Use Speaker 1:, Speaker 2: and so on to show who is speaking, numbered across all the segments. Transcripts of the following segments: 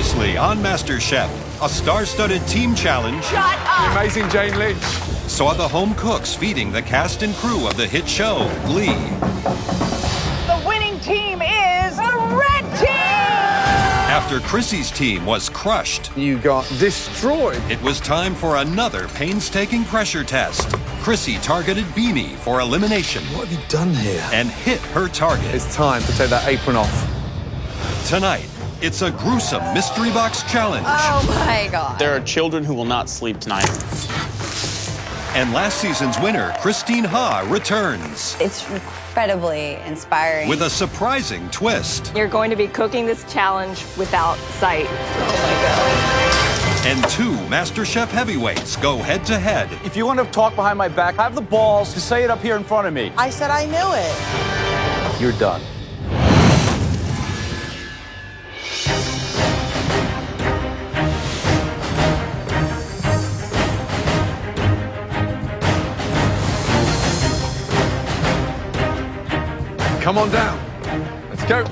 Speaker 1: Previously on MasterChef, a star-studded team challenge
Speaker 2: Shut up!
Speaker 3: The amazing Jane Lynch
Speaker 1: saw the home cooks feeding the cast and crew of the hit show, Glee.
Speaker 2: The winning team is the red team!
Speaker 1: After Chrissy's team was crushed,
Speaker 3: You got destroyed.
Speaker 1: it was time for another painstaking pressure test. Chrissy targeted Beanie for elimination
Speaker 3: What have you done here?
Speaker 1: and hit her target.
Speaker 3: It's time to take that apron off.
Speaker 1: Tonight, it's a gruesome mystery box challenge.
Speaker 4: Oh my God.
Speaker 5: There are children who will not sleep tonight.
Speaker 1: And last season's winner, Christine Ha, returns
Speaker 4: It's incredibly inspiring.
Speaker 1: with a surprising twist.
Speaker 6: You're going to be cooking this challenge without sight.
Speaker 1: And two MasterChef heavyweights go head-to-head.
Speaker 7: If you want to talk behind my back, have the balls to say it up here in front of me.
Speaker 2: I said I knew it.
Speaker 7: You're done.
Speaker 3: Come on down. Let's go.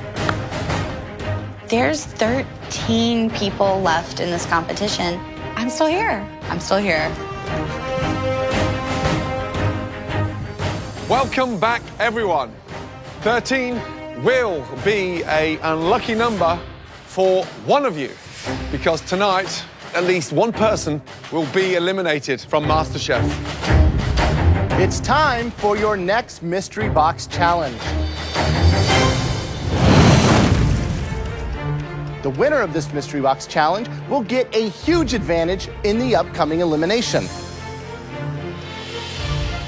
Speaker 4: There's 13 people left in this competition. I'm still here. I'm still here.
Speaker 3: Welcome back, everyone. 13 will be an unlucky number for one of you, because tonight, at least one person will be eliminated from MasterChef.
Speaker 8: It's time for your next mystery box challenge. The winner of this mystery box challenge will get a huge advantage in the upcoming elimination.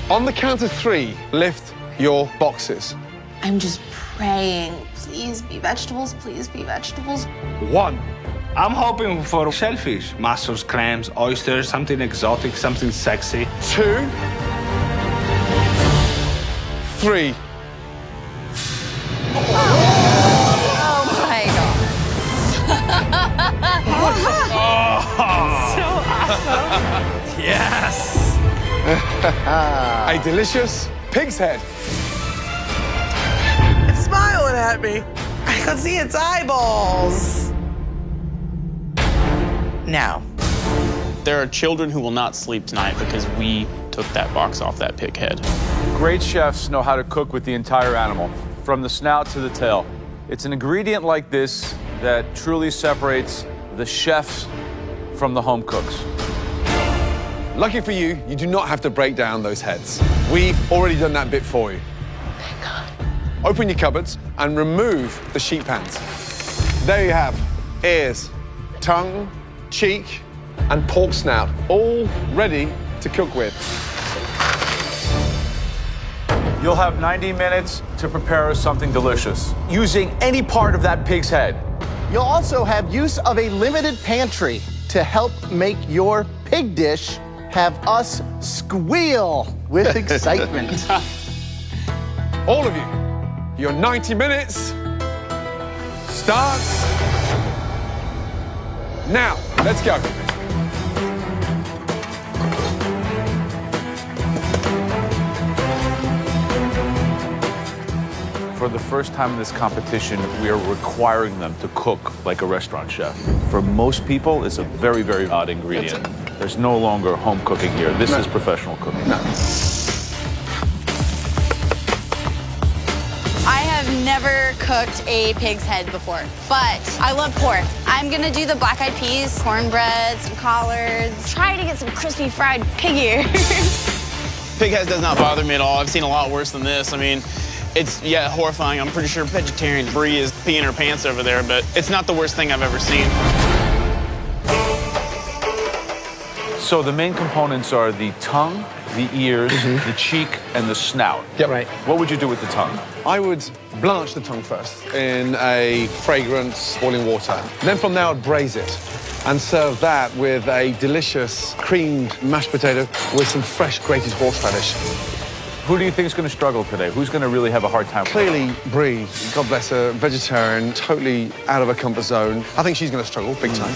Speaker 3: On the count of three, lift your boxes.
Speaker 9: I'm just praying. Please be vegetables, please be vegetables.
Speaker 3: 1,
Speaker 10: I'm hoping for shellfish, mussels, clams, oysters, something exotic, something sexy.
Speaker 3: 2, 3.
Speaker 4: Oh my God.
Speaker 10: So awesome. Yes.
Speaker 3: A delicious pig's head.
Speaker 2: It's smiling at me. I can see its eyeballs. No.
Speaker 5: There are children who will not sleep tonight because we took that box off that pig head.
Speaker 7: Great chefs know how to cook with the entire animal, from the snout to the tail. It's an ingredient like this that truly separates the chefs from the home cooks.
Speaker 3: Lucky for you, you do not have to break down those heads. We've already done that bit for you.
Speaker 9: Thank God.
Speaker 3: Open your cupboards and remove the sheet pans. There you have ears, tongue, cheek, and pork snout, all ready to cook with.
Speaker 7: You'll have 90 minutes to prepare us something delicious, using any part of that pig's head.
Speaker 8: You'll also have use of a limited pantry to help make your pig dish have us squeal with excitement.
Speaker 3: All of you, your 90 minutes starts now. Let's go.
Speaker 7: For the first time in this competition, we are requiring them to cook like a restaurant chef. For most people, it's a very, very odd ingredient. There's no longer home cooking here. This is professional cooking.
Speaker 4: I have never cooked a pig's head before, but I love pork. I'm gonna do the black-eyed peas, cornbread, some collards, try to get some crispy fried pig ears.
Speaker 5: Pig head does not bother me at all. I've seen a lot worse than this. I mean, it's, yeah, horrifying. I'm pretty sure vegetarian Brie is peeing her pants over there, but it's not the worst thing I've ever seen.
Speaker 7: So the main components are the tongue, the ears, the cheek, and the snout.
Speaker 3: Yep. Right.
Speaker 7: What would you do with the tongue?
Speaker 3: I would blanch the tongue first in a fragrant boiling water. Then from there, I'd braise it and serve that with a delicious creamed mashed potato with some fresh grated horseradish.
Speaker 7: Who do you think is going to struggle today? Who's going to really have a hard time?
Speaker 3: Clearly, Brie, God bless her, vegetarian, totally out of her comfort zone. I think she's going to struggle big time.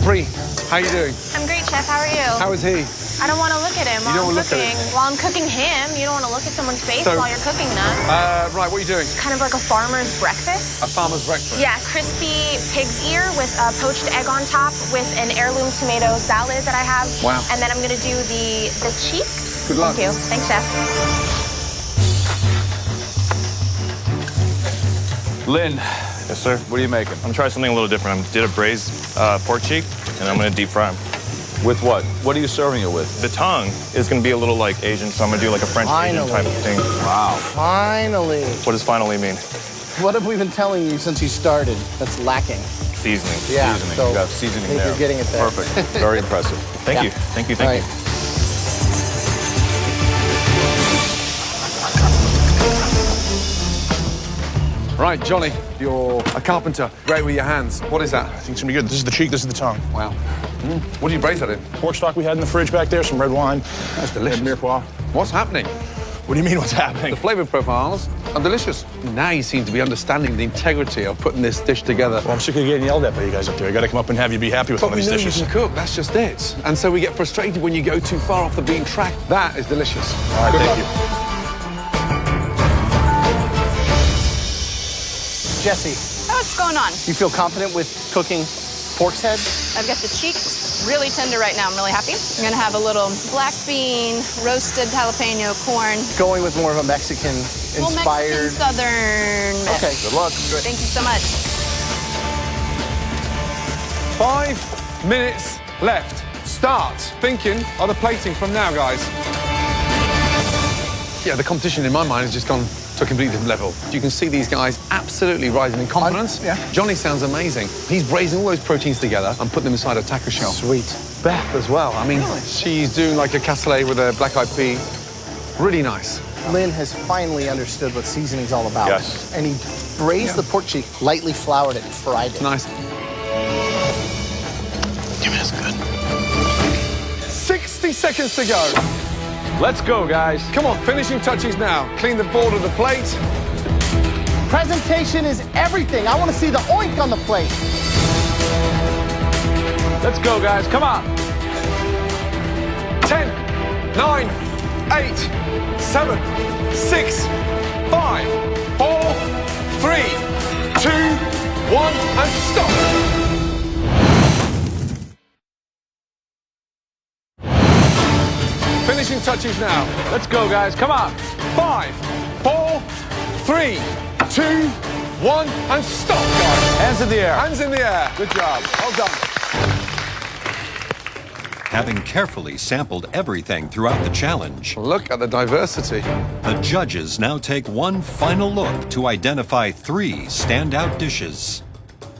Speaker 3: Brie, how you doing?
Speaker 9: I'm great, Chef. How are you?
Speaker 3: How is he?
Speaker 9: I don't want to look at him
Speaker 3: You don't
Speaker 9: while I'm
Speaker 3: wanna look at
Speaker 9: cooking.
Speaker 3: him.
Speaker 9: While I'm cooking him, you don't want to look at someone's face
Speaker 3: So-
Speaker 9: while you're cooking that.
Speaker 3: Right, what are you doing?
Speaker 9: Kind of like a farmer's breakfast.
Speaker 3: A farmer's breakfast.
Speaker 9: Yeah, crispy pig's ear with a poached egg on top with an heirloom tomato salad that I have.
Speaker 3: Wow.
Speaker 9: And then I'm gonna do the cheeks.
Speaker 3: Good luck.
Speaker 9: Thank you. Thanks, Chef.
Speaker 7: Lynn,
Speaker 11: Yes, sir.
Speaker 7: what are you making?
Speaker 11: I'm gonna try something a little different. I did a braised pork cheek, and I'm gonna deep fry them.
Speaker 7: With what? What are you serving it with?
Speaker 11: The tongue is gonna be a little like Asian, so I'm gonna do like a French Asian type of thing.
Speaker 7: Wow.
Speaker 8: Finally.
Speaker 11: What does finally mean?
Speaker 8: What have we been telling you since you started that's lacking?
Speaker 11: Seasoning.
Speaker 8: Yeah,
Speaker 7: Seasoning.
Speaker 8: so
Speaker 7: You got seasoning
Speaker 8: I think
Speaker 7: there.
Speaker 8: you're getting it there.
Speaker 7: Perfect. Very impressive.
Speaker 11: Thank
Speaker 8: Yeah.
Speaker 11: you. Thank you.
Speaker 8: All
Speaker 11: Thank
Speaker 8: right.
Speaker 11: you.
Speaker 3: Right, Johnny, you're a carpenter. Great with your hands. What is that?
Speaker 12: I think it's gonna be good. This is the cheek, this is the tongue.
Speaker 3: Wow. What do you braise that in?
Speaker 12: Pork stock we had in the fridge back there, some red wine.
Speaker 3: That's delicious.
Speaker 12: Mirepoix.
Speaker 3: What's happening?
Speaker 12: What do you mean, what's happening?
Speaker 3: The flavor profiles are delicious. Now you seem to be understanding the integrity of putting this dish together.
Speaker 12: Well, I'm sick of getting yelled at by you guys up there. I gotta come up and have you be happy with
Speaker 3: But
Speaker 12: one of
Speaker 3: we
Speaker 12: these
Speaker 3: know
Speaker 12: dishes.
Speaker 3: you can cook, that's just it. And so we get frustrated when you go too far off the beaten track. That is delicious.
Speaker 12: All right,
Speaker 3: Good
Speaker 12: thank
Speaker 3: luck.
Speaker 12: you.
Speaker 8: Jesse,
Speaker 4: What's going on?
Speaker 8: you feel confident with cooking pork's head?
Speaker 4: I've got the cheeks really tender right now. I'm really happy. I'm gonna have a little black bean, roasted jalapeno, corn.
Speaker 8: Going with more of a Mexican
Speaker 4: Well,
Speaker 8: inspired.
Speaker 4: Mexican Southern.
Speaker 8: Okay, good luck.
Speaker 4: Thank you so much.
Speaker 3: 5 minutes left. Start thinking of the plating from now, guys. Yeah, the competition in my mind has just gone to a completely different level. You can see these guys absolutely rising in confidence.
Speaker 8: Yeah.
Speaker 3: Johnny sounds amazing. He's braising all those proteins together and putting them inside a taco shell.
Speaker 8: Sweet.
Speaker 3: Beth as well. I mean, she's doing like a cassoulet with a black-eyed pea. Really nice.
Speaker 8: Lynn has finally understood what seasoning's all about.
Speaker 7: Yes.
Speaker 8: And he braised the pork cheek, lightly floured it, and fried it.
Speaker 3: Nice.
Speaker 11: Damn it, that's good.
Speaker 3: 60 seconds to go.
Speaker 7: Let's go, guys.
Speaker 3: Come on, finishing touches now. Clean the board of the plate.
Speaker 8: Presentation is everything. I want to see the oink on the plate.
Speaker 7: Let's go, guys. Come on.
Speaker 3: 10, 9, 8, 7, 6, 5, 4, 3, 2, 1, and stop. Finishing touches now.
Speaker 7: Let's go, guys. Come on.
Speaker 3: 5, 4, 3, 2, 1, and stop, guys.
Speaker 7: Hands in the air.
Speaker 3: Hands in the air. Good job. Well done.
Speaker 1: Having carefully sampled everything throughout the challenge,
Speaker 3: Look at the diversity.
Speaker 1: the judges now take one final look to identify 3 standout dishes.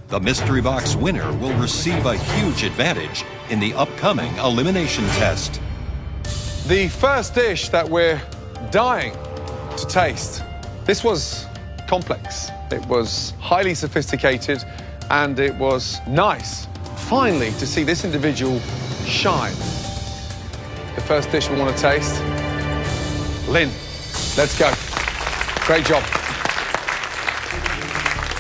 Speaker 1: The mystery box winner will receive a huge advantage in the upcoming elimination test.
Speaker 3: The first dish that we're dying to taste. This was complex. It was highly sophisticated, and it was nice, finally, to see this individual shine. The first dish we want to taste. Lynn, let's go. Great job.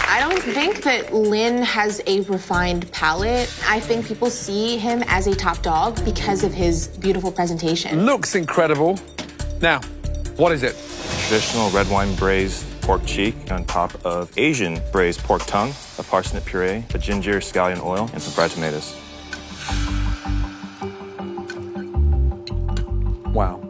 Speaker 9: I don't think that Lynn has a refined palate. I think people see him as a top dog because of his beautiful presentation.
Speaker 3: Looks incredible. Now, what is it?
Speaker 11: Traditional red wine braised pork cheek on top of Asian braised pork tongue, a parsnip puree, a ginger scallion oil, and some fried tomatoes.
Speaker 3: Wow.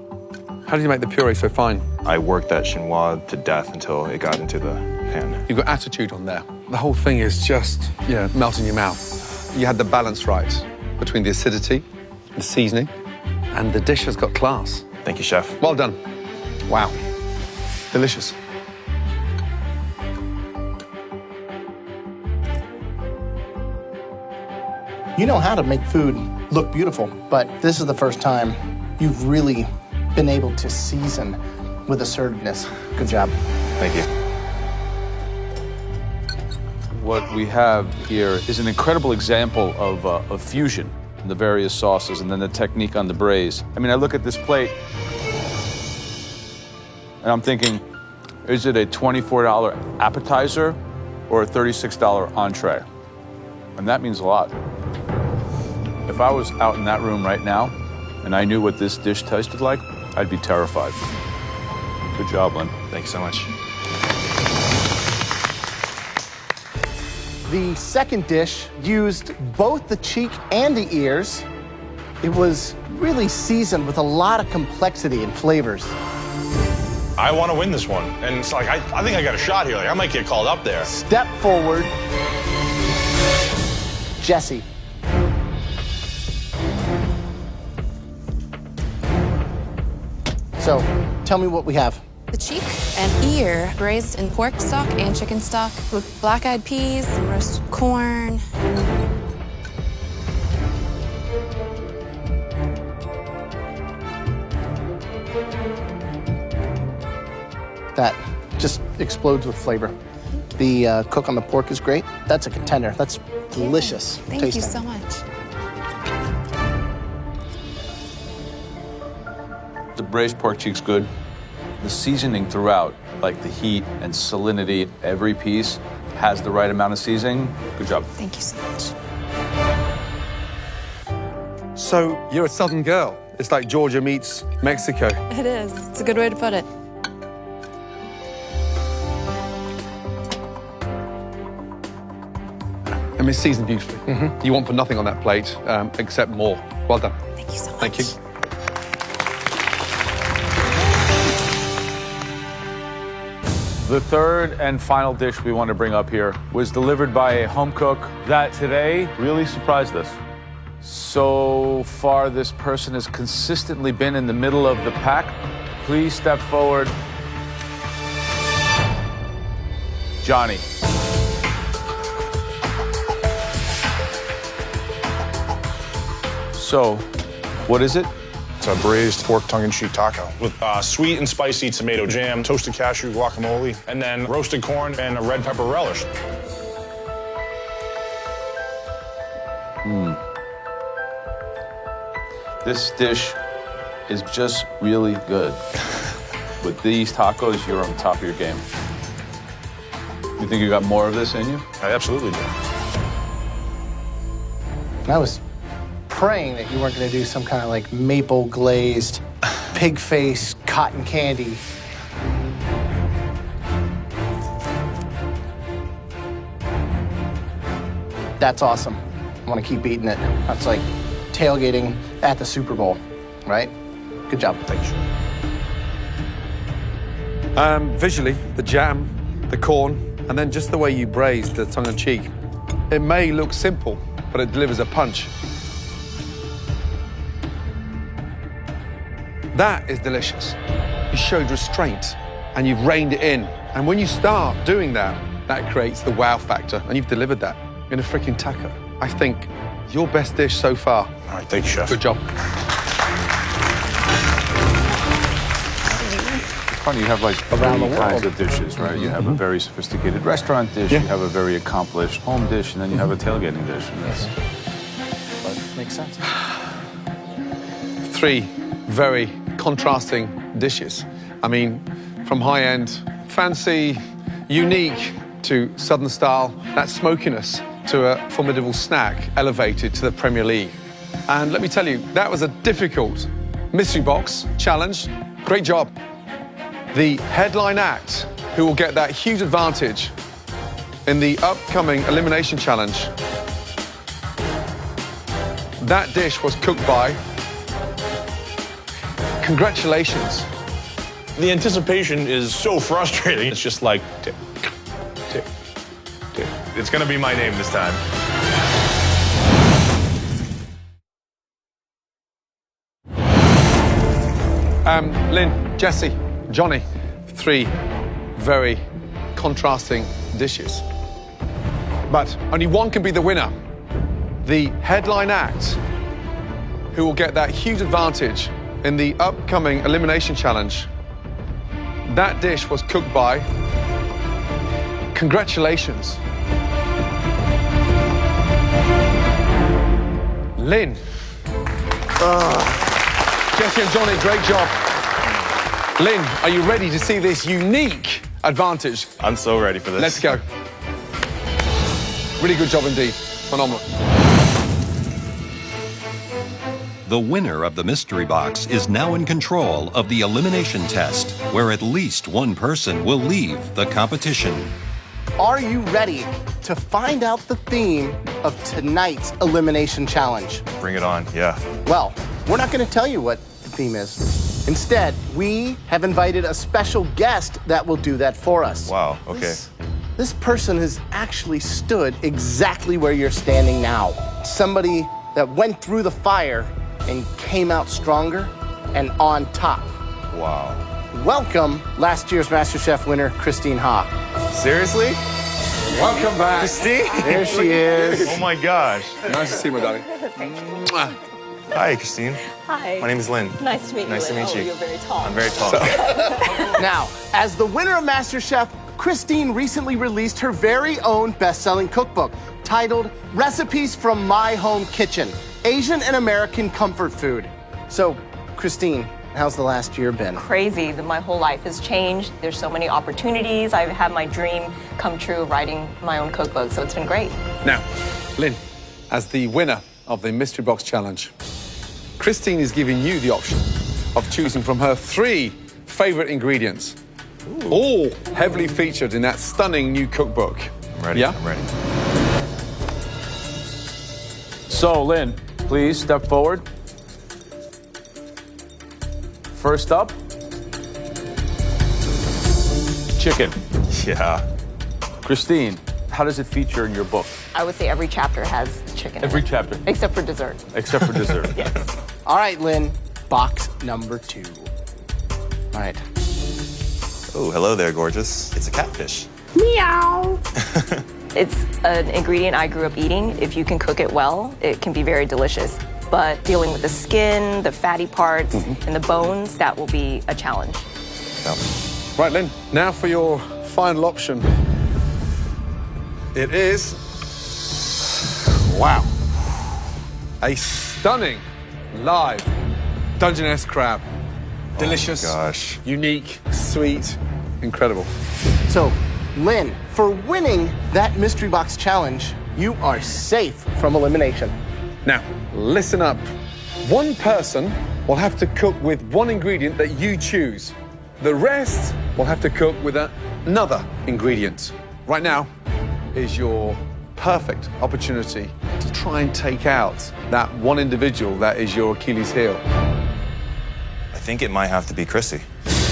Speaker 3: How did you make the puree so fine?
Speaker 11: I worked that chinois to death until it got into the pan.
Speaker 3: You've got attitude on there. The whole thing is just, melt in your mouth. You had the balance right between the acidity, the seasoning, and the dish has got class.
Speaker 11: Thank you, chef.
Speaker 3: Well done. Wow. Delicious.
Speaker 8: You know how to make food look beautiful, but this is the first time you've really been able to season with assertiveness. Good job.
Speaker 11: Thank you.
Speaker 7: What we have here is an incredible example of fusion, the various sauces, and then the technique on the braise. I mean, I look at this plate, and I'm thinking, is it a $24 appetizer or a $36 entree? And that means a lot. If I was out in that room right now, and I knew what this dish tasted like, I'd be terrified. Good job, Lynn.
Speaker 12: Thank you so much.
Speaker 8: The second dish used both the cheek and the ears. It was really seasoned with a lot of complexity and flavors.
Speaker 12: I want to win this one. And it's like, I think I got a shot here. Like, I might get called up there.
Speaker 8: Step forward. Jesse. So, tell me what we have.
Speaker 13: The cheek and ear braised in pork stock and chicken stock with black-eyed peas and roasted corn.
Speaker 8: That just explodes with flavor. The cook on the pork is great. That's a contender. That's delicious.
Speaker 13: Thank you so much.
Speaker 7: The braised pork cheek's good. The seasoning throughout, like the heat and salinity, every piece has the right amount of seasoning. Good job.
Speaker 13: Thank you so much.
Speaker 3: So you're a Southern girl. It's like Georgia meets Mexico.
Speaker 13: It is. It's a good way to put it.
Speaker 3: I mean, it's seasoned beautifully. You want for nothing on that plate except more. Well done.
Speaker 13: Thank you so much.
Speaker 3: Thank you.
Speaker 7: The third and final dish we want to bring up here was delivered by a home cook that today really surprised us. So far, this person has consistently been in the middle of the pack. Please step forward. Johnny. So, what is it?
Speaker 12: It's a braised pork tongue-in-cheek taco with sweet and spicy tomato jam, toasted cashew guacamole, and then roasted corn and a red pepper relish.
Speaker 7: This dish is just really good. With these tacos, you're on top of your game. You think you got more of this in you?
Speaker 12: I absolutely do.
Speaker 8: I was praying that you weren't going to do some kind of like maple glazed pig face cotton candy. That's awesome. I want to keep eating it. That's like tailgating at the Super Bowl, right? Good job.
Speaker 12: Thanks.
Speaker 3: Visually, the jam, the corn, and then just the way you braised the tongue-in-cheek. It may look simple, but it delivers a punch. That is delicious. You showed restraint, and you've reined it in. And when you start doing that, that creates the wow factor, and you've delivered that in a freaking taco. I think your best dish so far.
Speaker 12: All right, thank you, Chef.
Speaker 3: Good job.
Speaker 7: It's funny, you have like
Speaker 8: Around the
Speaker 7: three
Speaker 8: world.
Speaker 7: kinds of dishes, right? You have a very sophisticated restaurant dish, you have a very accomplished home dish, and then you have a tailgating dish. And that's,
Speaker 8: Makes sense.
Speaker 3: Three very contrasting dishes. I mean, from high-end, fancy, unique to Southern style, that smokiness to a formidable snack elevated to the Premier League. And let me tell you, that was a difficult mystery box challenge. Great job. The headline act, who will get that huge advantage in the upcoming elimination challenge. That dish was cooked by. Congratulations.
Speaker 12: The anticipation is so frustrating. It's just like, tick, tick, tick. It's gonna be my name this time.
Speaker 3: Lynn, Jesse, Johnny, three very contrasting dishes. But only one can be the winner. The headline act, who will get that huge advantage in the upcoming elimination challenge. That dish was cooked by. Congratulations. Lynn. Jesse and Johnny, great job. Lynn, are you ready to see this unique advantage?
Speaker 11: I'm so ready for this.
Speaker 3: Let's go. Really good job indeed. Phenomenal.
Speaker 1: The winner of the mystery box is now in control of the elimination test, where at least one person will leave the competition.
Speaker 8: Are you ready to find out the theme of tonight's elimination challenge?
Speaker 11: Bring it on, yeah.
Speaker 8: Well, we're not going to tell you what the theme is. Instead, we have invited a special guest that will do that for us.
Speaker 11: Wow, okay.
Speaker 8: This person has actually stood exactly where you're standing now. Somebody that went through the fire and came out stronger and on top.
Speaker 11: Wow.
Speaker 8: Welcome, last year's MasterChef winner, Christine Ha.
Speaker 11: Seriously?
Speaker 3: Welcome back.
Speaker 11: Christine?
Speaker 8: There she is.
Speaker 11: Oh my gosh.
Speaker 3: Nice to see you, my darling.
Speaker 11: Hi, Christine.
Speaker 6: Hi.
Speaker 11: My name is Lynn.
Speaker 6: Nice to meet you.
Speaker 11: Nice to meet you.
Speaker 6: You're very tall.
Speaker 11: I'm very tall.
Speaker 8: Now, as the winner of MasterChef, Christine recently released her very own best-selling cookbook titled Recipes from My Home Kitchen, Asian and American Comfort Food. So, Christine, how's the last year been?
Speaker 6: Crazy. My whole life has changed. There's so many opportunities. I've had my dream come true writing my own cookbook, so it's been great.
Speaker 3: Now, Lynn, as the winner of the Mystery Box Challenge, Christine is giving you the option of choosing from her 3 favorite ingredients, all heavily featured in that stunning new cookbook.
Speaker 11: I'm ready.
Speaker 3: Yeah?
Speaker 11: I'm ready.
Speaker 7: So, Lynn, please step forward. First up, chicken.
Speaker 11: Yeah.
Speaker 7: Christine, how does it feature in your book?
Speaker 6: I would say every chapter has chicken.
Speaker 7: Every
Speaker 6: in it,
Speaker 7: chapter.
Speaker 6: except for dessert.
Speaker 7: Except for dessert.
Speaker 6: Yes.
Speaker 8: All right, Lynn, box number 2. All right.
Speaker 11: Oh, hello there, gorgeous. It's a catfish.
Speaker 6: Meow. It's an ingredient I grew up eating. If you can cook it well, it can be very delicious. But dealing with the skin, the fatty parts, and the bones, that will be a challenge.
Speaker 11: Yeah.
Speaker 3: Right, Lynn, now for your final option. It is, wow, a stunning live Dungeness crab. Delicious,
Speaker 11: gosh.
Speaker 3: unique, sweet, incredible.
Speaker 8: So, Lynn, for winning that Mystery Box Challenge, you are safe from elimination.
Speaker 3: Now, listen up. One person will have to cook with one ingredient that you choose. The rest will have to cook with another ingredient. Right now is your perfect opportunity to try and take out that one individual that is your Achilles heel.
Speaker 11: I think it might have to be Chrissy.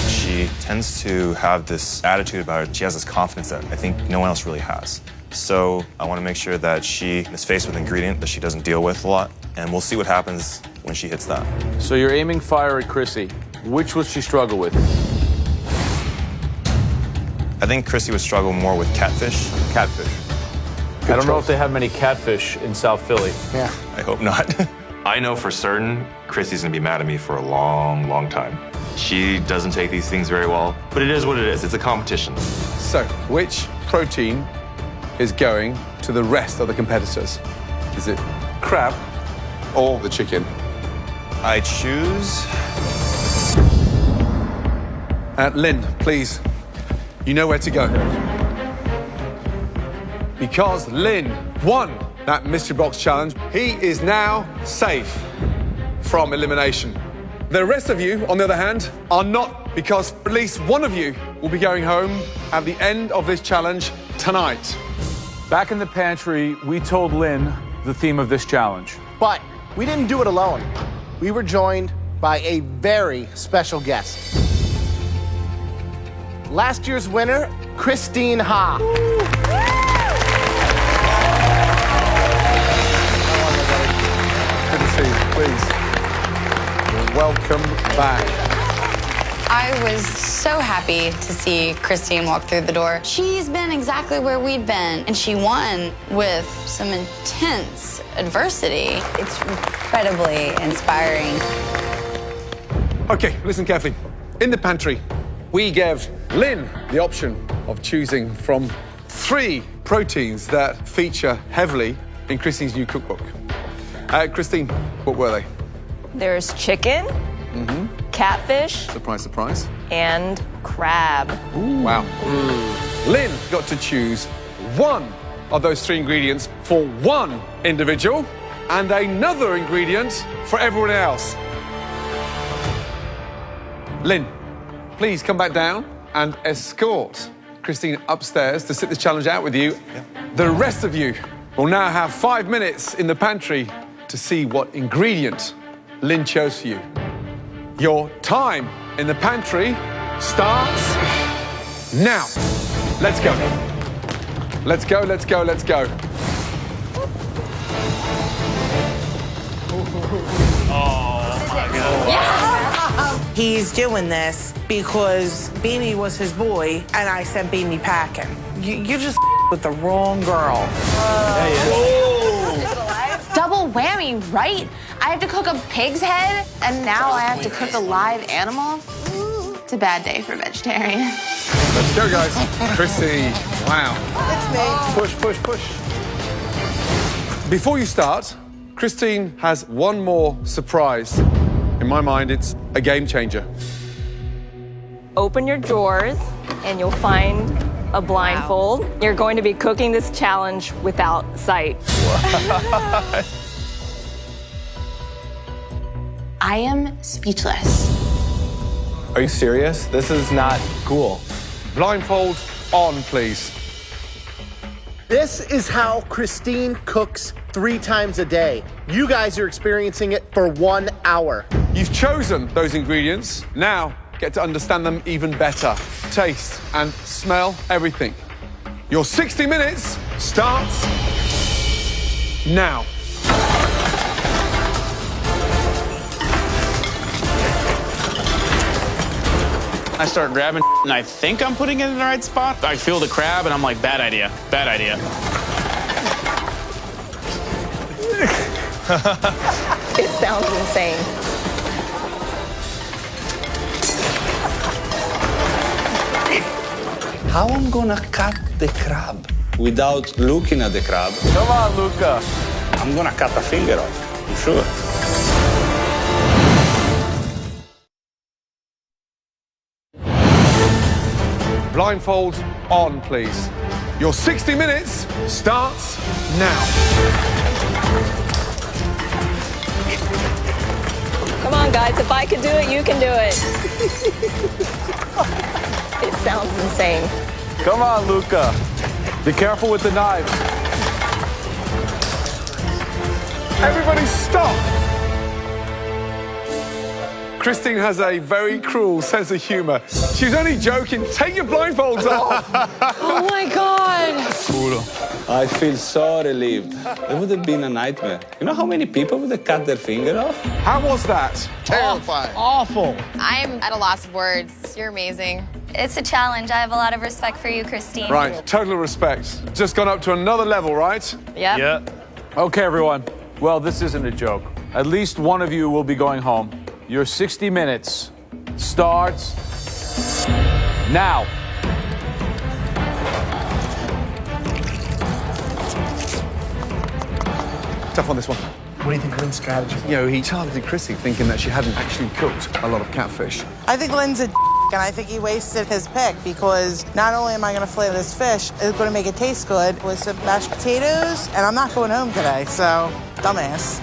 Speaker 11: She tends to have this attitude about her. She has this confidence that I think no one else really has. So I want to make sure that she is faced with an ingredient that she doesn't deal with a lot, and we'll see what happens when she hits that.
Speaker 7: So you're aiming fire at Chrissy. Which would she struggle with?
Speaker 11: I think Chrissy would struggle more with catfish.
Speaker 7: Catfish. I don't know if they have many catfish in South Philly.
Speaker 8: Yeah.
Speaker 11: I hope not. I know for certain Chrissy's gonna be mad at me for a long, long time. She doesn't take these things very well, but it is what it is. It's a competition.
Speaker 3: So, which protein is going to the rest of the competitors? Is it crab or the chicken?
Speaker 11: I choose...
Speaker 3: Lynn, please, you know where to go. Because Lynn won that Mystery Box Challenge, he is now safe from elimination. The rest of you, on the other hand, are not, because at least one of you will be going home at the end of this challenge tonight.
Speaker 7: Back in the pantry, we told Lynn the theme of this challenge.
Speaker 8: But we didn't do it alone. We were joined by a very special guest. Last year's winner, Christine Ha.
Speaker 3: Good to see you. Please, welcome back.
Speaker 4: I was so happy to see Christine walk through the door. She's been exactly where we've been, and she won with some intense adversity. It's incredibly inspiring.
Speaker 3: Okay, listen carefully. In the pantry, we gave Lynn the option of choosing from 3 proteins that feature heavily in Christine's new cookbook. Christine, what were they?
Speaker 6: There's chicken, catfish,
Speaker 3: Surprise, surprise.
Speaker 6: and crab.
Speaker 3: Wow. Lynn got to choose one of those 3 ingredients for one individual. and another ingredient for everyone else. Lynn, please come back down and escort Christine upstairs to sit this challenge out with you. The rest of you will now have 5 minutes in the pantry to see what ingredient Lynn chose for you. Your time in the pantry starts now. Let's go. Let's go, let's go, let's go.
Speaker 2: He's doing this because Beanie was his boy, and I sent Beanie packing. You just with the wrong girl.
Speaker 9: Double whammy, right? I have to cook a pig's head, and now I have to cook a live animal. It's a bad day for a vegetarian.
Speaker 3: Let's go, guys. Chrissy, wow.
Speaker 2: It's me.
Speaker 3: Push, push, push. Before you start, Christine has one more surprise. In my mind, it's a game changer.
Speaker 6: Open your drawers and you'll find a blindfold. Wow. You're going to be cooking this challenge without sight.
Speaker 9: I am speechless.
Speaker 14: Are you serious? This is not cool.
Speaker 3: Blindfold on, please.
Speaker 8: This is how Christine cooks 3 times a day. You guys are experiencing it for 1 hour.
Speaker 3: You've chosen those ingredients. Now, get to understand them even better. Taste and smell everything. Your 60 minutes starts now.
Speaker 5: I start grabbing and I think I'm putting it in the right spot. I feel the crab and I'm like, bad idea, bad idea.
Speaker 6: It sounds insane.
Speaker 10: How I'm gonna cut the crab without looking at the crab?
Speaker 7: Come on, Luca.
Speaker 10: I'm gonna cut a finger off, I'm sure.
Speaker 3: Blindfold on, please. Your 60 minutes starts now.
Speaker 6: Come on, guys. If I could do it, you can do it. It sounds insane.
Speaker 7: Come on, Luca. Be careful with the knives.
Speaker 3: Everybody stop! Christine has a very cruel sense of humor. She's only joking. Take your blindfolds off.
Speaker 13: Oh my God.
Speaker 10: I feel so relieved. It would have been a nightmare. You know how many people would have cut their finger off?
Speaker 3: How was that?
Speaker 8: Terrifying.
Speaker 7: Awful.
Speaker 15: I'm at a loss of words. You're amazing. It's a challenge. I have a lot of respect for you, Christine.
Speaker 3: Right, total respect. Just gone up to another level, right?
Speaker 15: Yep.
Speaker 7: Yeah. Okay, everyone. Well, this isn't a joke. At least one of you will be going home. Your 60 minutes starts now.
Speaker 3: Tough on this one.
Speaker 8: What do you think of Lynn's strategy?
Speaker 3: You know, he targeted Chrissy thinking that she hadn't actually cooked a lot of catfish.
Speaker 2: I think Lynn's a and I think he wasted his pick because not only am I going to fillet this fish, it's going to make it taste good with some mashed potatoes, and I'm not going home today, so dumbass.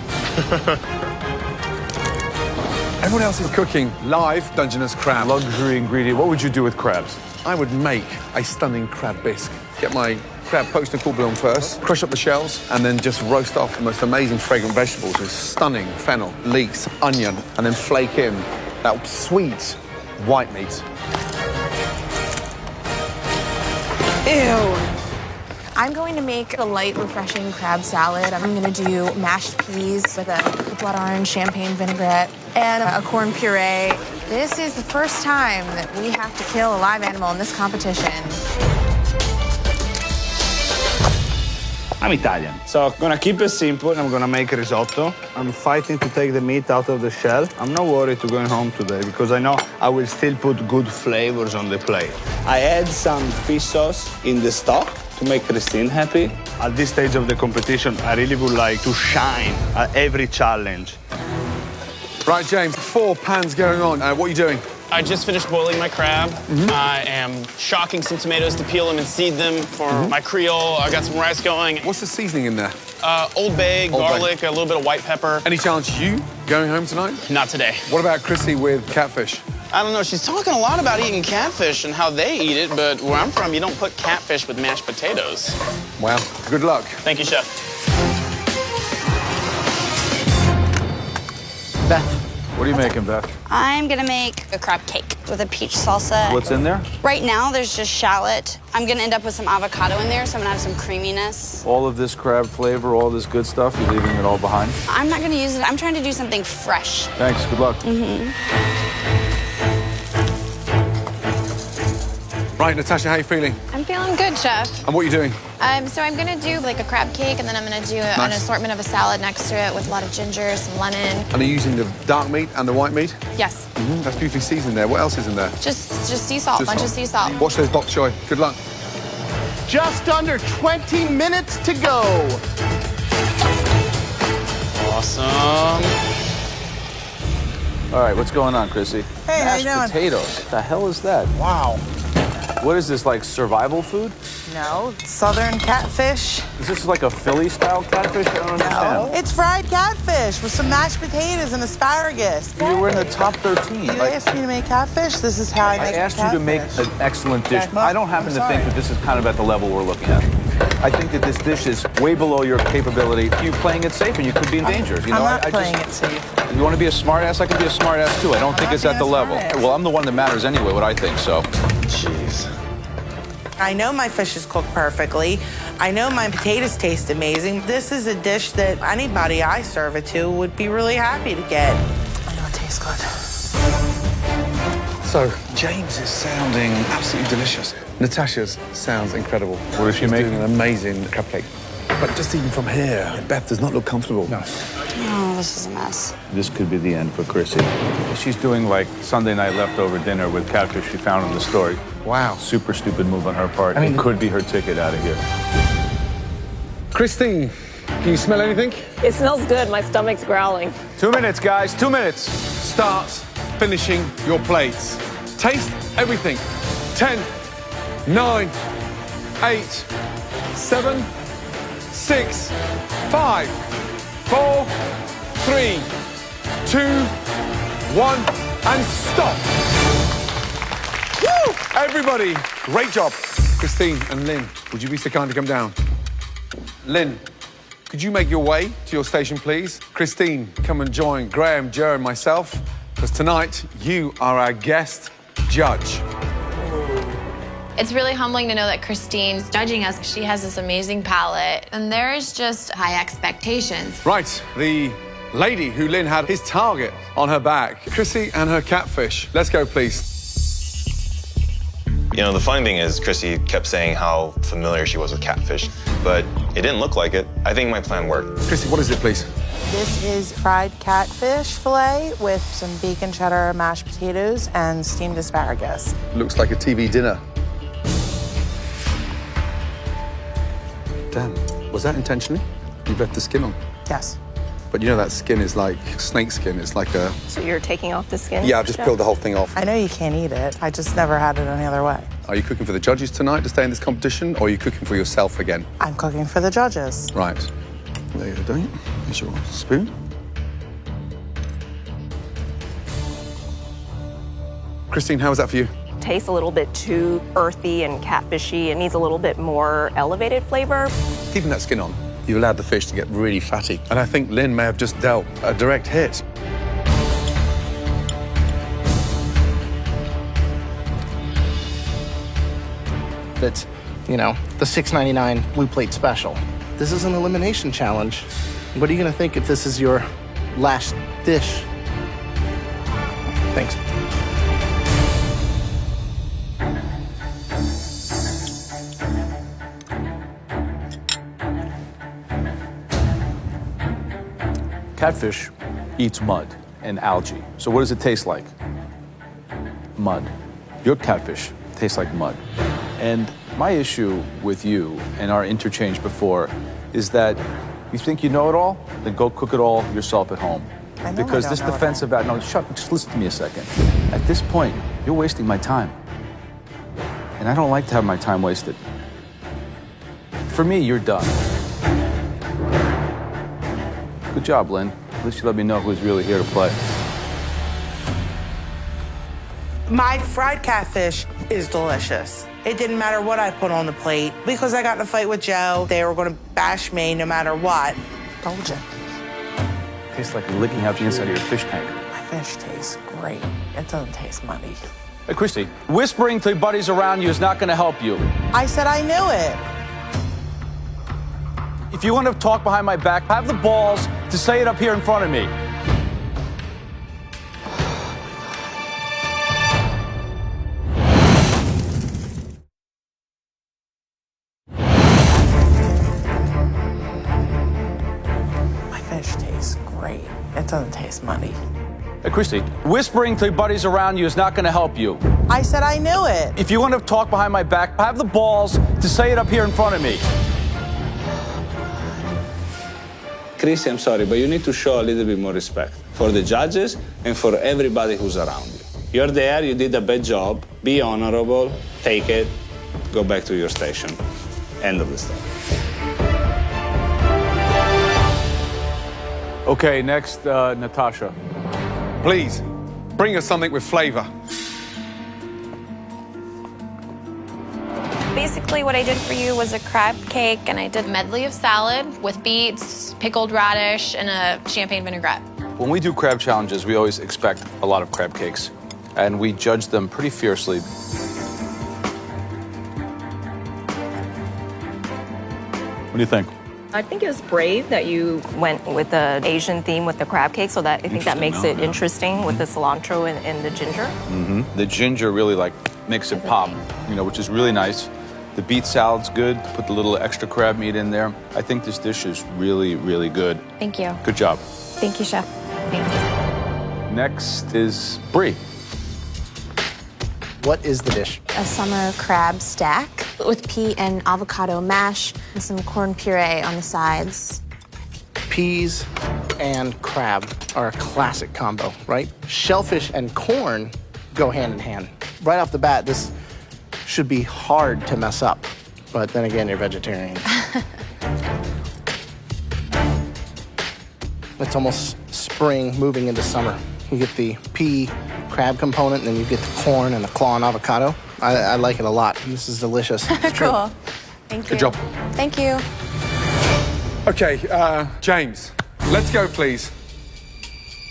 Speaker 3: Everyone else is cooking live Dungeness crab.
Speaker 7: Luxury ingredient. What would you do with crabs?
Speaker 3: I would make a stunning crab bisque. Get my crab poached in cool bouillon first, crush up the shells, and then just roast off the most amazing fragrant vegetables with stunning fennel, leeks, onion, and then flake in that sweet white meat.
Speaker 9: Ew. I'm going to make a light, refreshing crab salad. I'm going to do mashed peas with a blood orange champagne vinaigrette and a corn puree. This is the first time that we have to kill a live animal in this competition.
Speaker 10: I'm Italian, so I'm gonna keep it simple and I'm gonna make a risotto. I'm fighting to take the meat out of the shell. I'm not worried to going home today because I know I will still put good flavors on the plate. I add some fish sauce in the stock to make Christine happy. At this stage of the competition, I really would like to shine at every challenge.
Speaker 3: Right, James, 4 pans going on. What are you doing?
Speaker 5: I just finished boiling my crab. I am shocking some tomatoes to peel them and seed them for my Creole. I got some rice going.
Speaker 3: What's the seasoning in there?
Speaker 5: Old Bay, garlic, a little bit of white pepper.
Speaker 3: Any chance you going home tonight?
Speaker 5: Not today.
Speaker 3: What about Chrissy with catfish?
Speaker 5: I don't know. She's talking a lot about eating catfish and how they eat it, but where I'm from, you don't put catfish with mashed potatoes.
Speaker 3: Well, good luck.
Speaker 5: Thank you, Chef.
Speaker 7: Beth, what are you making, Beth?
Speaker 4: I'm gonna make a crab cake with a peach salsa.
Speaker 7: What's in there?
Speaker 4: Right now, there's just shallot. I'm gonna end up with some avocado in there, so I'm gonna have some creaminess.
Speaker 7: All of this crab flavor, all this good stuff, you're leaving it all behind?
Speaker 4: I'm not gonna use it. I'm trying to do something fresh.
Speaker 7: Thanks, good luck.
Speaker 3: Right, Natasha, how are you feeling?
Speaker 9: I'm feeling good, Chef.
Speaker 3: And what are you doing?
Speaker 9: So I'm gonna do like a crab cake, and then I'm gonna do an assortment of a salad next to it with a lot of ginger, some lemon.
Speaker 3: And are you using the dark meat and the white meat?
Speaker 9: Yes.
Speaker 3: That's beautifully seasoned there. What else is in there?
Speaker 9: Just sea salt,
Speaker 3: Just
Speaker 9: bunch
Speaker 3: salt.
Speaker 9: of sea salt.
Speaker 3: Watch those bok choy. Good luck.
Speaker 8: Just under 20 minutes to go.
Speaker 5: Awesome.
Speaker 7: All right, what's going on, Chrissy?
Speaker 2: Hey, how you
Speaker 7: Mashed
Speaker 2: doing?
Speaker 7: potatoes. What the hell is that? Wow. What is this, like survival food?
Speaker 2: No, southern catfish.
Speaker 7: Is this like a Philly-style catfish? I don't understand.
Speaker 2: It's fried catfish with some mashed potatoes and asparagus.
Speaker 7: You were in the top 13.
Speaker 2: You asked me to make catfish. This is how I make
Speaker 7: I asked you to make an excellent dish. I don't happen to think that this is kind of at the level we're looking at. I think that this dish is way below your capability. You're playing it safe, and you could be in danger. You know,
Speaker 2: I'm not
Speaker 7: I
Speaker 2: playing
Speaker 7: just,
Speaker 2: it safe.
Speaker 7: You want to be a smart ass? I can be a smart ass too. I don't think it's at the level. Well, I'm the one that matters anyway. What I think. So.
Speaker 3: Jeez.
Speaker 2: I know my fish is cooked perfectly. I know my potatoes taste amazing. This is a dish that anybody I serve it to would be really happy to get. I know it tastes good.
Speaker 3: So, James is sounding absolutely delicious. Natasha's sounds incredible.
Speaker 7: What is she making?
Speaker 3: Doing an amazing cupcake. But just even from here, Beth does not look comfortable. No.
Speaker 4: Oh, this is a mess.
Speaker 7: This could be the end for Chrissy. She's doing like Sunday night leftover dinner with catfish she found in the store.
Speaker 3: Wow.
Speaker 7: Super stupid move on her part. It could be her ticket out of here.
Speaker 3: Christine, can you smell anything?
Speaker 6: It smells good. My stomach's growling.
Speaker 7: 2 minutes, guys. 2 minutes.
Speaker 3: Start finishing your plates. Taste everything. 10, 9, 8, 7, 6, 5, 4, 3, 2, 1, and stop. Woo! Everybody, great job. Christine and Lynn, would you be so kind to come down? Lynn, could you make your way to your station, please? Christine, come and join Graham, Joe, and myself, because tonight you are our guest judge.
Speaker 9: It's really humbling to know that Christine's judging us. She has this amazing palate, and there is just high expectations.
Speaker 3: Right, the lady who Lynn had his target on her back, Chrissy and her catfish. Let's go, please.
Speaker 11: You know, the funny thing is, Chrissy kept saying how familiar she was with catfish, but it didn't look like it. I think my plan worked.
Speaker 3: Chrissy, what is it, please?
Speaker 2: This is fried catfish fillet with some bacon cheddar, mashed potatoes, and steamed asparagus.
Speaker 3: Looks like a TV dinner. Dan, was that intentionally? You left the skin on?
Speaker 2: Yes.
Speaker 3: But you know that skin is like snake skin. It's like a...
Speaker 6: So you're taking off the skin?
Speaker 3: Yeah, I've just peeled the whole thing off.
Speaker 2: I know you can't eat it. I just never had it any other way.
Speaker 3: Are you cooking for the judges tonight to stay in this competition, or are you cooking for yourself again?
Speaker 2: I'm cooking for the judges.
Speaker 3: Right. There you're doing it. Here's your spoon. Christine, how was that for you?
Speaker 6: Tastes a little bit too earthy and catfishy. It needs a little bit more elevated flavor.
Speaker 3: Keeping that skin on, you allowed the fish to get really fatty. And I think Lynn may have just dealt a direct hit.
Speaker 8: It's, you know, the $6.99 Blue Plate Special. This is an elimination challenge. What are you gonna think if this is your last dish? Thanks.
Speaker 7: Catfish eats mud and algae. So what does it taste like? Mud. Your catfish tastes like mud. And my issue with you and our interchange before is that you think you know it all, then go cook it all yourself at home. Because this defensive no, just listen to me a second. At this point, you're wasting my time. And I don't like to have my time wasted. For me, you're done. Good job, Lynn. At least you let me know who's really here to play.
Speaker 2: My fried catfish is delicious. It didn't matter what I put on the plate. Because I got in a fight with Joe, they were going to bash me no matter what. Told you.
Speaker 7: Tastes like licking out the inside of your fish tank.
Speaker 2: My fish tastes great. It doesn't taste muddy.
Speaker 7: Hey, Christy, whispering to buddies around you is not going to help you.
Speaker 2: I said I knew it.
Speaker 7: If you want to talk behind my back, have the balls to say it up here in front of me.
Speaker 2: My fish tastes great. It doesn't taste muddy.
Speaker 7: Hey, Christy, whispering to buddies around you is not going to help you.
Speaker 2: I said I knew it.
Speaker 7: If you want to talk behind my back, have the balls to say it up here in front of me.
Speaker 10: Chrissy, I'm sorry, but you need to show a little bit more respect for the judges and for everybody who's around you. You're there, you did a bad job, be honorable, take it, go back to your station. End of the story.
Speaker 7: Okay, next, Natasha.
Speaker 3: Please, bring us something with flavor.
Speaker 15: Basically, what I did for you was a crab cake, and I did
Speaker 13: A medley of salad with beets, pickled radish, and a champagne vinaigrette.
Speaker 7: When we do crab challenges, we always expect a lot of crab cakes, and we judge them pretty fiercely. What do you think?
Speaker 6: I think it was brave that you went with the Asian theme with the crab cake, so that I think that makes it interesting with the cilantro and the ginger.
Speaker 7: Mm-hmm. The ginger really makes it pop, which is really nice. The beet salad's good. Put the little extra crab meat in there. I think this dish is really, really good.
Speaker 13: Thank you.
Speaker 7: Good job.
Speaker 13: Thank you, Chef. Thanks.
Speaker 7: Next is Brie.
Speaker 8: What is the dish?
Speaker 9: A summer crab stack with pea and avocado mash and some corn puree on the sides.
Speaker 8: Peas and crab are a classic combo, right? Shellfish and corn go hand in hand. Right off the bat, this should be hard to mess up. But then again, you're vegetarian. It's almost spring moving into summer. You get the pea crab component, and then you get the corn and the claw and avocado. I like it a lot. This is delicious. It's true.
Speaker 13: Cool. Thank you.
Speaker 3: Good job.
Speaker 13: Thank you.
Speaker 3: Okay, James, let's go, please.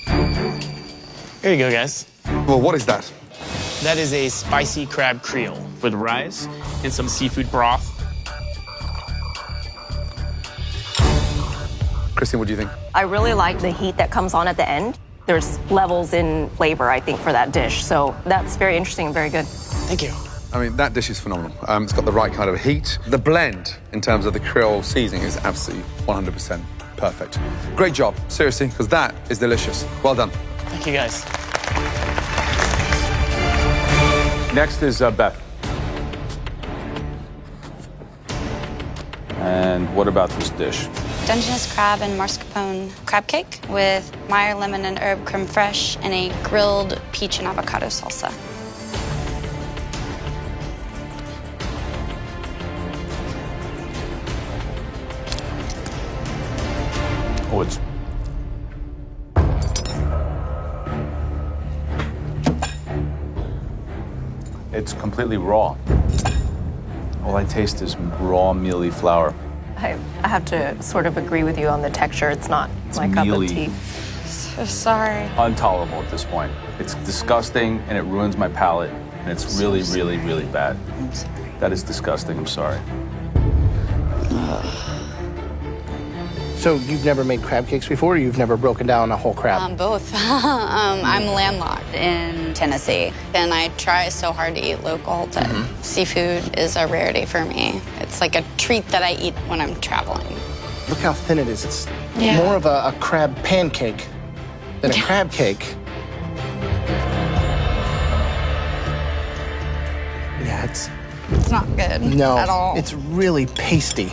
Speaker 5: Here you go, guys.
Speaker 3: Well, what is that?
Speaker 5: That is a spicy crab creole with rice and some seafood broth.
Speaker 3: Christine, what do you think?
Speaker 6: I really like the heat that comes on at the end. There's levels in flavor, I think, for that dish. So that's very interesting and very good.
Speaker 5: Thank you.
Speaker 3: I mean, that dish is phenomenal. It's got the right kind of heat. The blend, in terms of the Creole seasoning, is absolutely 100% perfect. Great job, seriously, because that is delicious. Well done.
Speaker 5: Thank you, guys.
Speaker 7: Next is Beth. And what about this dish?
Speaker 4: Dungeness crab and mascarpone crab cake with Meyer lemon and herb creme fraiche and a grilled peach and avocado salsa.
Speaker 7: Oh, it's completely raw. All I taste is raw, mealy flour.
Speaker 6: I have to sort of agree with you on the texture. It's not my cup of
Speaker 7: mealy.
Speaker 6: tea.
Speaker 4: So sorry.
Speaker 7: Intolerable at this point. It's disgusting and it ruins my palate, and it's really, really, really bad.
Speaker 4: I'm sorry.
Speaker 7: That is disgusting. I'm sorry.
Speaker 8: So you've never made crab cakes before, or you've never broken down a whole crab?
Speaker 4: Both. I'm landlocked in Tennessee, and I try so hard to eat local, but seafood is a rarity for me. It's like a treat that I eat when I'm traveling.
Speaker 8: Look how thin it is. It's
Speaker 4: Yeah.
Speaker 8: more of a crab pancake than a crab cake. Yeah,
Speaker 4: It's not good
Speaker 8: no,
Speaker 4: at all.
Speaker 8: it's really pasty.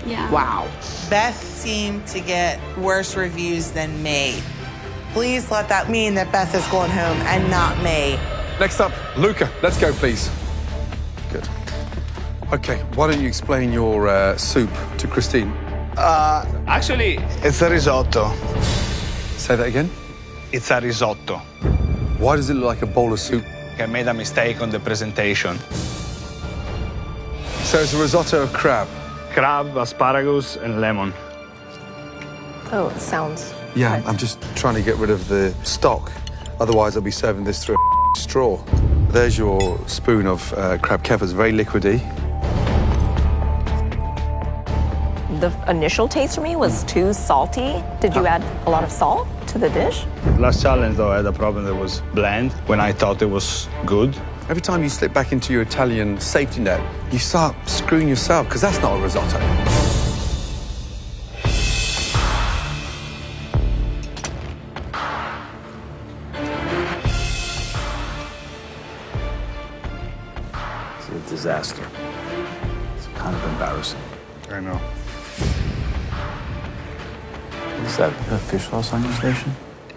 Speaker 4: Yeah.
Speaker 2: Wow. Beth seemed to get worse reviews than me. Please let that mean that Beth is going home and not me.
Speaker 3: Next up, Luca, let's go, please. Good. Okay, why don't you explain your soup to Christine?
Speaker 10: Actually, it's a risotto.
Speaker 3: Say that again?
Speaker 10: It's a risotto.
Speaker 3: Why does it look like a bowl of soup?
Speaker 10: I made a mistake on the presentation.
Speaker 3: So it's a risotto of crab.
Speaker 10: Crab, asparagus, and lemon.
Speaker 6: Oh, it sounds.
Speaker 3: Yeah, I'm just trying to get rid of the stock. Otherwise, I'll be serving this through a straw. There's your spoon of crab keffers, very liquidy.
Speaker 6: The initial taste for me was too salty. Did you add a lot of salt to the dish?
Speaker 10: Last challenge, though, I had a problem that was bland when I thought it was good.
Speaker 3: Every time you slip back into your Italian safety net, you start screwing yourself, because that's not a risotto.
Speaker 7: It's a disaster. It's kind of embarrassing.
Speaker 10: I know.
Speaker 7: Is that a fish sauce on your station?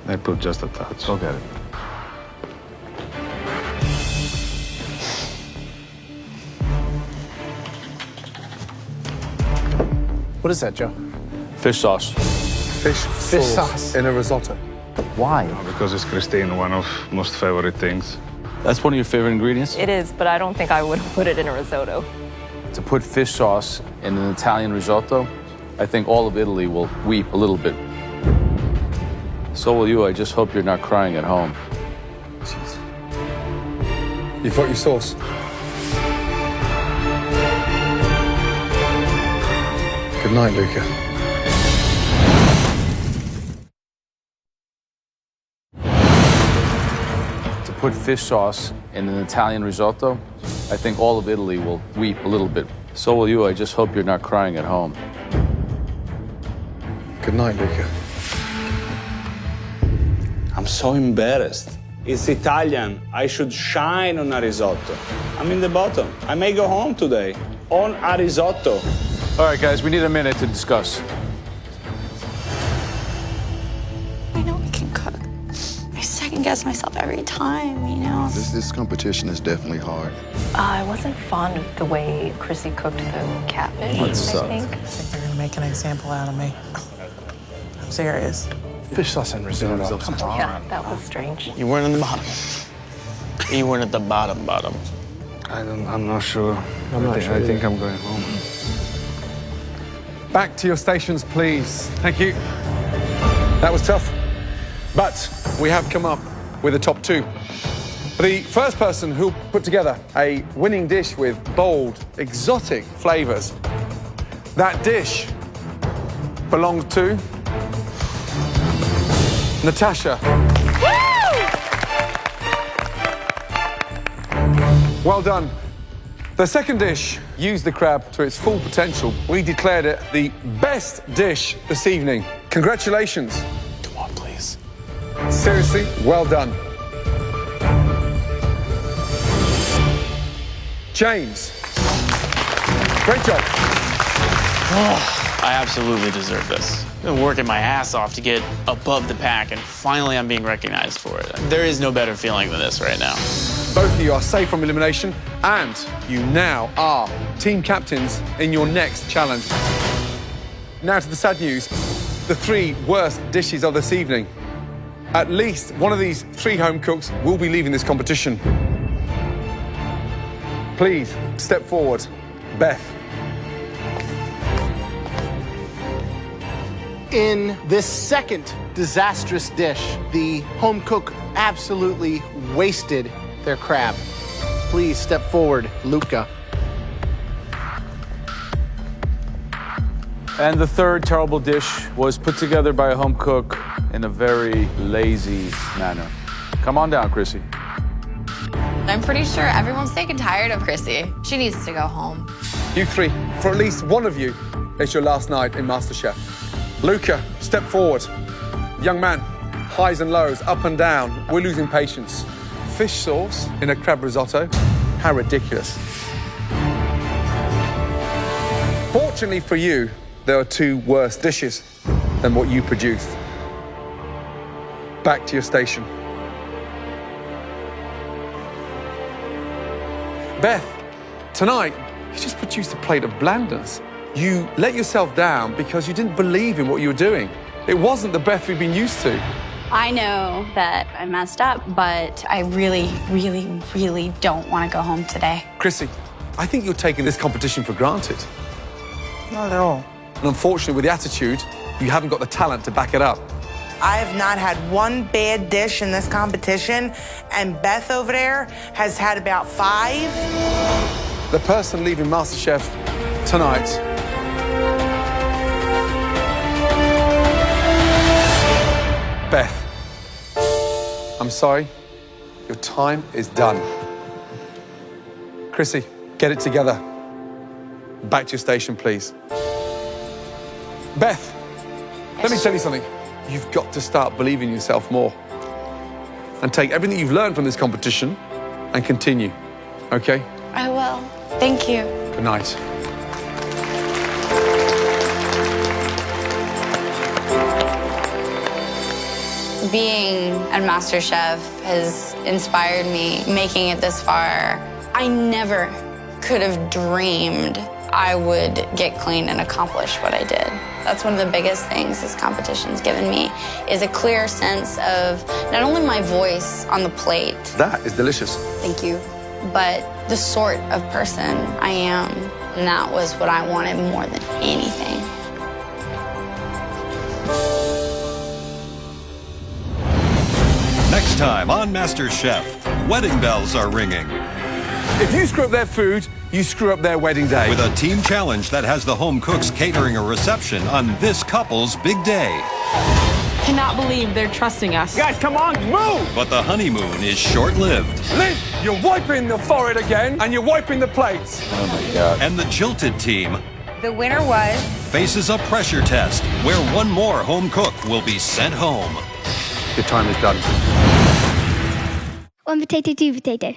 Speaker 10: I put just a touch.
Speaker 7: Go get it.
Speaker 8: What is that, Joe?
Speaker 7: Fish sauce.
Speaker 3: Fish
Speaker 8: sauce
Speaker 3: in a risotto.
Speaker 7: Why?
Speaker 10: Because it's Christine, one of most favorite things.
Speaker 7: That's one of your favorite ingredients?
Speaker 6: It is, but I don't think I would put it in a risotto.
Speaker 7: To put fish sauce in an Italian risotto, I think all of Italy will weep a little bit. So will you. I just hope you're not crying at home.
Speaker 3: Jeez. You've got your sauce. Good night, Luca.
Speaker 7: To put fish sauce in an Italian risotto, I think all of Italy will weep a little bit. So will you. I just hope you're not crying at home.
Speaker 3: Good night, Luca.
Speaker 10: I'm so embarrassed. It's Italian. I should shine on a risotto. I'm in the bottom. I may go home today on a risotto.
Speaker 7: All right, guys, we need a minute to discuss.
Speaker 4: I know I can cook. I second guess myself every time, you know.
Speaker 16: This competition is definitely hard.
Speaker 6: I wasn't fond of the way Chrissy cooked the catfish,
Speaker 7: That
Speaker 6: I
Speaker 7: sucked.
Speaker 6: think.
Speaker 2: I think they're gonna make an example out of me. I'm serious.
Speaker 8: Fish sauce and risotto. Come on.
Speaker 6: Yeah, that was strange.
Speaker 5: You weren't at the bottom. You weren't at the bottom.
Speaker 10: I'm not sure. I think I'm going home.
Speaker 3: Back to your stations, please. Thank you. That was tough, but we have come up with a top two. The first person who put together a winning dish with bold, exotic flavors. That dish belongs to Natasha. Well done. The second dish used the crab to its full potential. We declared it the best dish this evening. Congratulations.
Speaker 5: Come on, please.
Speaker 3: Seriously, well done. James. Great job.
Speaker 5: I absolutely deserve this. I've been working my ass off to get above the pack, and finally I'm being recognized for it. There is no better feeling than this right now.
Speaker 3: Both of you are safe from elimination, and you now are team captains in your next challenge. Now to the sad news, the three worst dishes of this evening. At least one of these three home cooks will be leaving this competition. Please, step forward. Beth.
Speaker 8: In this second disastrous dish, the home cook absolutely wasted their crab. Please step forward, Luca.
Speaker 7: And the third terrible dish was put together by a home cook in a very lazy manner. Come on down, Chrissy.
Speaker 4: I'm pretty sure everyone's sick and tired of Chrissy. She needs to go home.
Speaker 3: You three, for at least one of you, it's your last night in MasterChef. Luca, step forward. Young man, highs and lows, up and down. We're losing patience. Fish sauce in a crab risotto? How ridiculous. Fortunately for you, there are two worse dishes than what you produced. Back to your station. Beth, tonight, you just produced a plate of blandness. you let yourself down because you didn't believe in what you were doing. It wasn't the Beth we've been used to.
Speaker 4: I know that I messed up, but I really, really, really don't want to go home today.
Speaker 3: Chrissy, I think you're taking this competition for granted.
Speaker 2: Not at all.
Speaker 3: And unfortunately, with the attitude, you haven't got the talent to back it up.
Speaker 2: I have not had one bad dish in this competition, and Beth over there has had about 5.
Speaker 3: The person leaving MasterChef tonight Beth, I'm sorry, your time is done. Chrissy, get it together. Back to your station, please. Beth, let me tell you something. You've got to start believing in yourself more and take everything you've learned from this competition and continue, okay?
Speaker 4: I will. Thank you.
Speaker 3: Good night.
Speaker 4: Being at MasterChef has inspired me, making it this far. I never could have dreamed I would get clean and accomplish what I did. That's one of the biggest things this competition's given me, is a clear sense of not only my voice on the plate.
Speaker 3: That is delicious.
Speaker 4: Thank you. But the sort of person I am. And that was what I wanted more than anything.
Speaker 1: Next time on MasterChef, wedding bells are ringing.
Speaker 3: If you screw up their food, you screw up their wedding day.
Speaker 1: With a team challenge that has the home cooks catering a reception on this couple's big day.
Speaker 17: Cannot believe they're trusting us.
Speaker 3: Guys, come on, move!
Speaker 1: But the honeymoon is short-lived.
Speaker 3: Liz, you're wiping the forehead again, and you're wiping the plates.
Speaker 16: Oh my God.
Speaker 1: And the jilted team
Speaker 18: The winner was...
Speaker 1: faces a pressure test where one more home cook will be sent home.
Speaker 3: Your time is done.
Speaker 19: One potato, two potato.